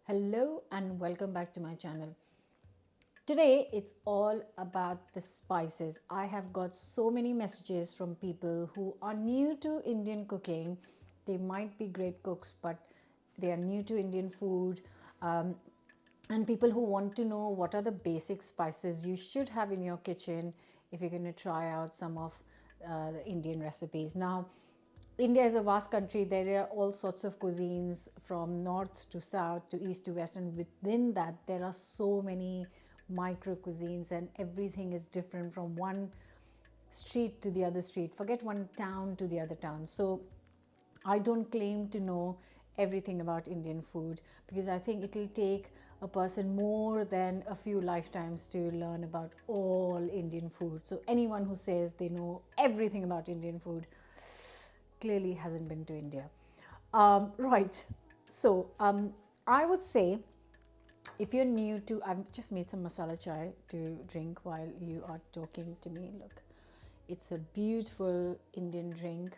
Hello and welcome back to my channel. Today it's all about the spices. I have got so many messages from people who are new to Indian cooking. They might be great cooks, but they are new to Indian food. And people who want to know what are the basic spices you should have in your kitchen if you're going to try out some of the Indian recipes. Now, India is a vast country. There are all sorts of cuisines from north to south to east to west, and within that, there are so many micro cuisines, and everything is different from one street to the other street. Forget one town to the other town. So, I don't claim to know everything about Indian food because I think it'll take a person more than a few lifetimes to learn about all Indian food. So, anyone who says they know everything about Indian food clearly hasn't been to India. Right. So, I would say if you're new to, I've just made some masala chai to drink while you are talking to me. Look, it's a beautiful Indian drink.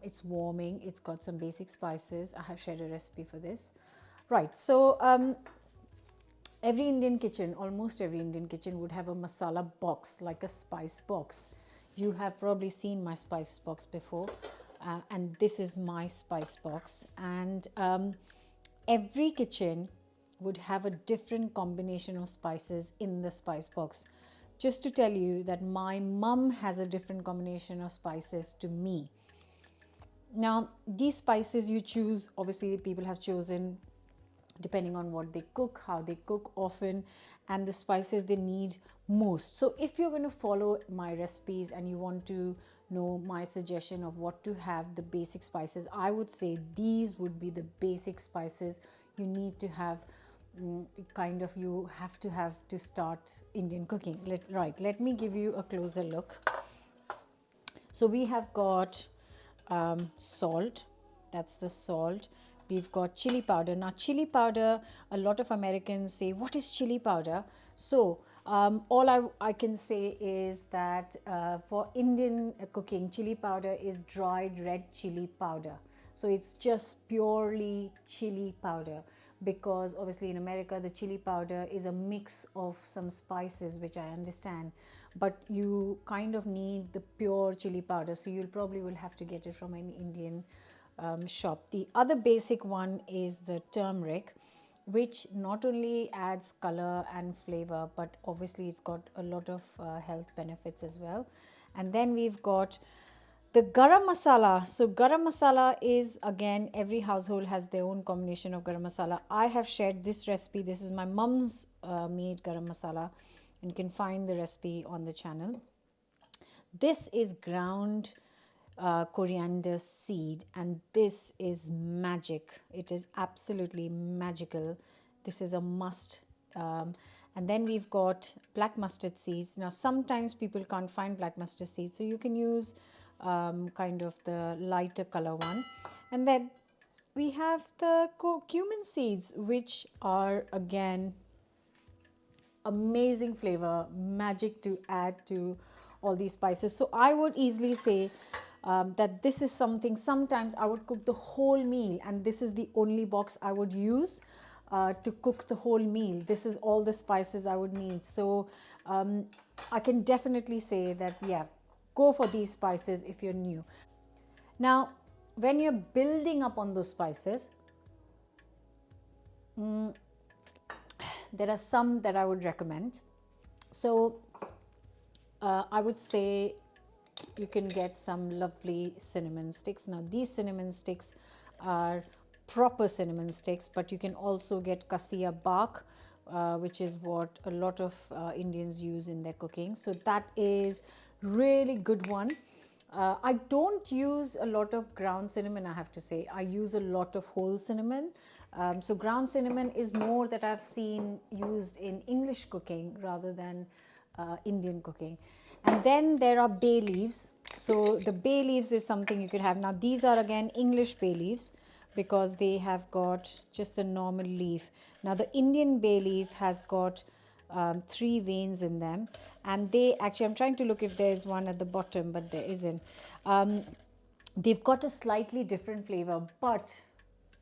It's warming. It's got some basic spices. I have shared a recipe for this. Right. So, every Indian kitchen, almost every Indian kitchen would have a masala box, like a spice box. You have probably seen my spice box before, and this is my spice box. And every kitchen would have a different combination of spices in the spice box. Just to tell you that my mum has a different combination of spices to me. Now, these spices you choose, obviously, people have chosen depending on what they cook, how they cook often, and the spices they need most. So, if you're going to follow my recipes and you want to know my suggestion of what to have, the basic spices, I would say these would be the basic spices you need to have. You have to start Indian cooking. Let me give you a closer look. So, we have got salt, that's the salt. We've got chili powder. Now, chili powder, a lot of Americans say, what is chili powder? So, all I can say is that for Indian cooking, chili powder is dried red chili powder. So, it's just purely chili powder, because obviously in America, the chili powder is a mix of some spices, which I understand. But you kind of need the pure chili powder, so you'll probably will have to get it from an Indian shop. The other basic one is the turmeric, which not only adds color and flavor, but obviously it's got a lot of health benefits as well. And then we've got the garam masala. So garam masala is, again, every household has their own combination of garam masala. I have shared this recipe. This is my mum's made garam masala, and you can find the recipe on the channel. This is ground coriander seed, and this is magic. It is absolutely magical. This is a must. And then we've got black mustard seeds. Now, sometimes people can't find black mustard seeds, so you can use kind of the lighter color one. And then we have the cumin seeds, which are, again, amazing flavor, magic to add to all these spices. So I would easily say that this is something, sometimes I would cook the whole meal, and this is the only box I would use to cook the whole meal. This is all the spices I would need. So I can definitely say that, yeah, go for these spices if you're new. Now, when you're building up on those spices, there are some that I would recommend. So I would say you can get some lovely cinnamon sticks. Now, these cinnamon sticks are proper cinnamon sticks, but you can also get cassia bark, which is what a lot of Indians use in their cooking. So that is really good one. I don't use a lot of ground cinnamon, I have to say. I use a lot of whole cinnamon. So ground cinnamon is more that I've seen used in English cooking rather than Indian cooking. And then there are bay leaves. So the bay leaves is something you could have. Now, these are, again, English bay leaves because they have got just the normal leaf. Now, the Indian bay leaf has got 3 veins in them, and they actually, I'm trying to look if there's one at the bottom, but there isn't. They've got a slightly different flavor, but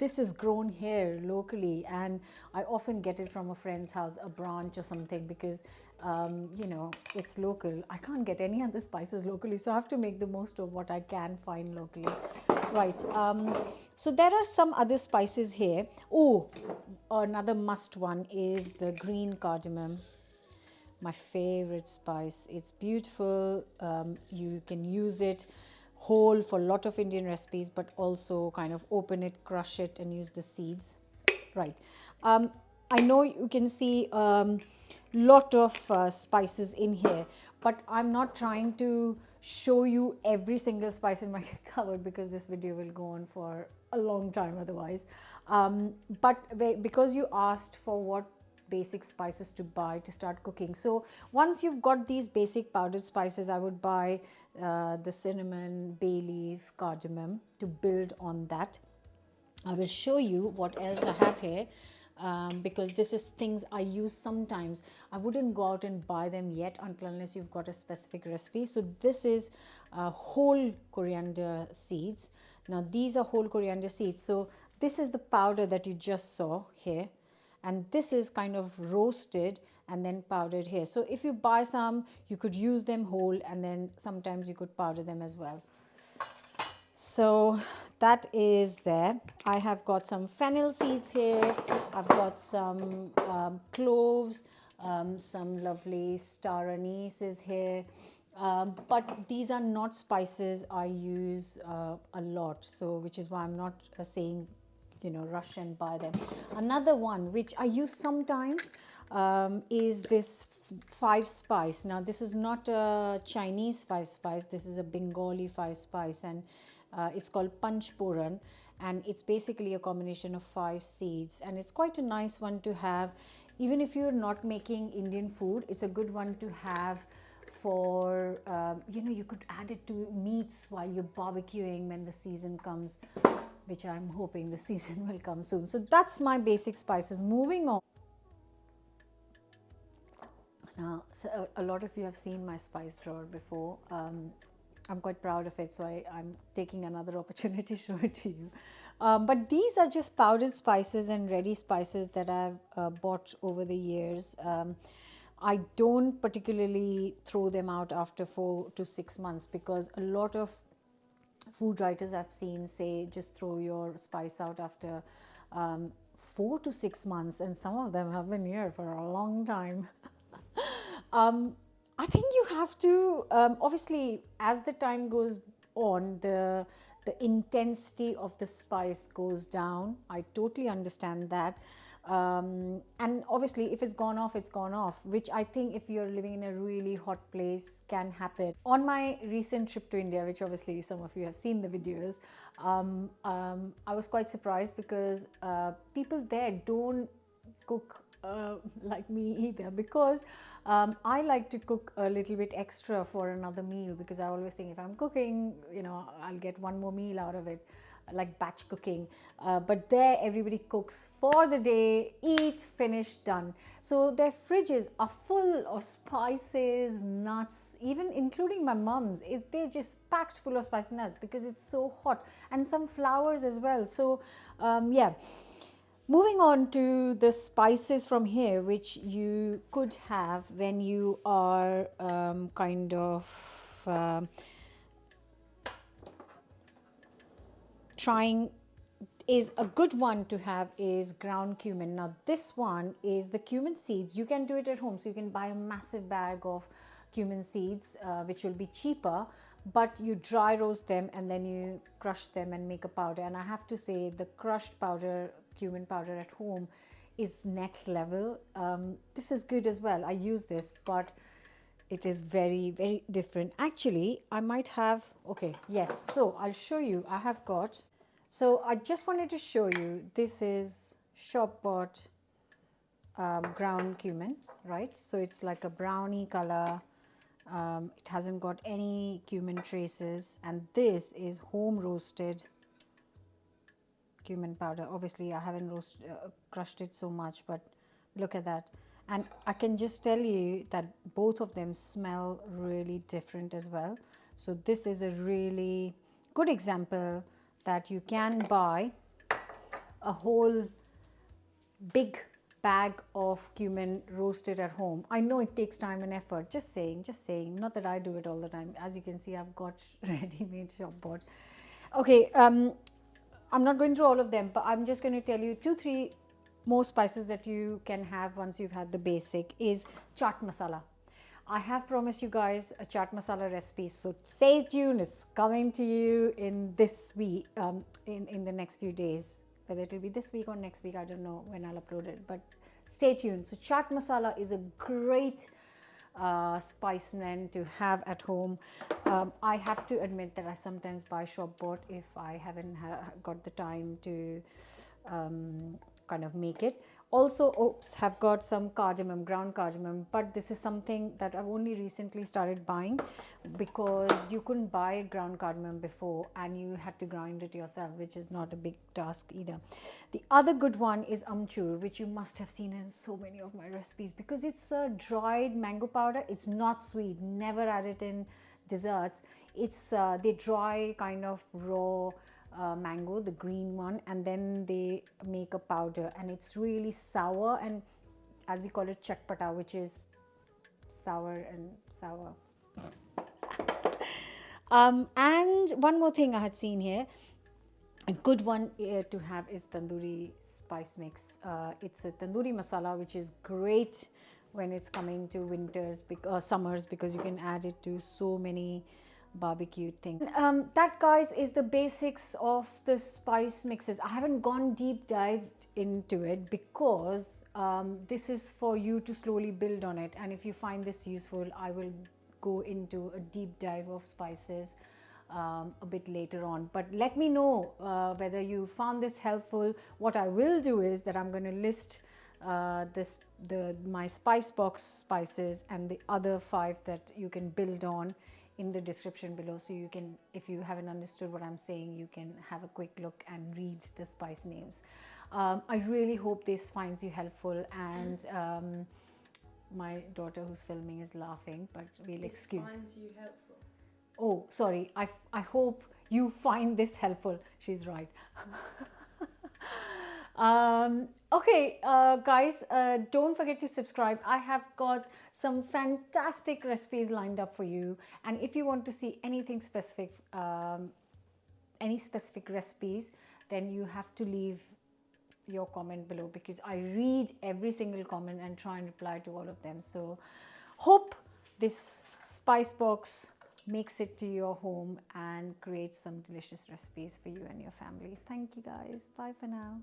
this is grown here locally, and I often get it from a friend's house, a branch or something, because you know, it's local. I can't get any other spices locally, so I have to make the most of what I can find locally. Right. So there are some other spices here. Oh, another must one is the green cardamom, my favorite spice. It's beautiful. You can use it whole for a lot of Indian recipes, but also kind of open it, crush it, and use the seeds. Right. I know you can see lot of spices in here, but I'm not trying to show you every single spice in my cupboard, because this video will go on for a long time otherwise. But because you asked for what basic spices to buy to start cooking, so once you've got these basic powdered spices, I would buy the cinnamon, bay leaf, cardamom to build on that. I will show you what else I have here, because this is things I use sometimes. I wouldn't go out and buy them yet unless you've got a specific recipe. So this is whole coriander seeds. Now these are whole coriander seeds. So this is the powder that you just saw here, and this is kind of roasted and then powdered here. So if you buy some, you could use them whole, and then sometimes you could powder them as well. So that is there. I have got some fennel seeds here. I've got some cloves, some lovely star anise is here. But these are not spices I use a lot, so which is why I'm not saying, you know, rush and buy them. Another one which I use sometimes is this 5 spice. Now this is not a Chinese 5 spice, this is a Bengali 5 spice, and it's called Panch Puran, and it's basically a combination of 5 seeds, and it's quite a nice one to have. Even if you're not making Indian food, it's a good one to have for, you know, you could add it to meats while you're barbecuing when the season comes, which I'm hoping the season will come soon. So that's my basic spices. Moving on. Now, so a lot of you have seen my spice drawer before. I'm quite proud of it, so I'm taking another opportunity to show it to you. But these are just powdered spices and ready spices that I've bought over the years. I don't particularly throw them out after 4 to 6 months, because a lot of food writers I've seen say just throw your spice out after 4 to 6 months, and some of them have been here for a long time. I think you have to, obviously, as the time goes on, the intensity of the spice goes down. I totally understand that. And obviously, if it's gone off, it's gone off, which I think if you're living in a really hot place can happen. On my recent trip to India, which obviously some of you have seen the videos, I was quite surprised, because people there don't cook like me either, because I like to cook a little bit extra for another meal, because I always think if I'm cooking, you know, I'll get one more meal out of it, like batch cooking. But there everybody cooks for the day, eat, finish, done. So their fridges are full of spices, nuts, even including my mom's. They're just packed full of spices and nuts, because it's so hot, and some flowers as well. So yeah. Moving on to the spices from here, which you could have when you are kind of trying, is a good one to have is ground cumin. Now this one is the cumin seeds. You can do it at home, so you can buy a massive bag of cumin seeds, which will be cheaper, but you dry roast them and then you crush them and make a powder. And I have to say, the crushed powder, cumin powder at home, is next level. This is good as well. I use this, but it is very, very different. Actually, I might have, okay, yes, so I'll show you. I have got, so I just wanted to show you, this is shop bought ground cumin, right? So it's like a brownie color. It hasn't got any cumin traces, and this is home roasted cumin powder. Obviously I haven't crushed it so much, but look at that. And I can just tell you that both of them smell really different as well. So this is a really good example that you can buy a whole big bag of cumin roasted at home. I know it takes time and effort. Just saying, just saying. Not that I do it all the time. As you can see, I've got ready-made shop bought. Okay, I'm not going through all of them, but I'm just going to tell you 2-3 more spices that you can have once you've had the basic is chaat masala. I have promised you guys a chaat masala recipe, so stay tuned. It's coming to you in this week, in the next few days. Whether it will be this week or next week, I don't know when I'll upload it, but stay tuned. So chaat masala is a great spice blend to have at home. I have to admit that I sometimes buy shop bought if I haven't got the time to kind of make it. Also, oats have got some cardamom, ground cardamom, but this is something that I've only recently started buying because you couldn't buy ground cardamom before and you had to grind it yourself, which is not a big task either. The other good one is Amchur, which you must have seen in so many of my recipes because it's a dried mango powder. It's not sweet, never add it in desserts. It's they dry kind of raw mango, the green one, and then they make a powder, and it's really sour, and as we call it chatpata, which is sour and sour. And one more thing I had seen here, a good one to have is tandoori spice mix. It's a tandoori masala, which is great when it's coming to winters, summers, because you can add it to so many barbecue thing. That, guys, is the basics of the spice mixes. I haven't gone deep dived into it because this is for you to slowly build on it, and if you find this useful, I will go into a deep dive of spices a bit later on. But let me know whether you found this helpful. What I will do is that I'm going to list my spice box spices and the other 5 that you can build on in the description below, so you can, if you haven't understood what I'm saying, you can have a quick look and read the spice names. I really hope this finds you helpful, and my daughter who's filming is laughing, but we'll excuse. Finds you helpful. Oh, sorry. I hope you find this helpful. She's right. Okay, guys, don't forget to subscribe. I have got some fantastic recipes lined up for you, and if you want to see anything specific, any specific recipes, then you have to leave your comment below, because I read every single comment and try and reply to all of them. So hope this spice box makes it to your home and creates some delicious recipes for you and your family. Thank you, guys. Bye for now.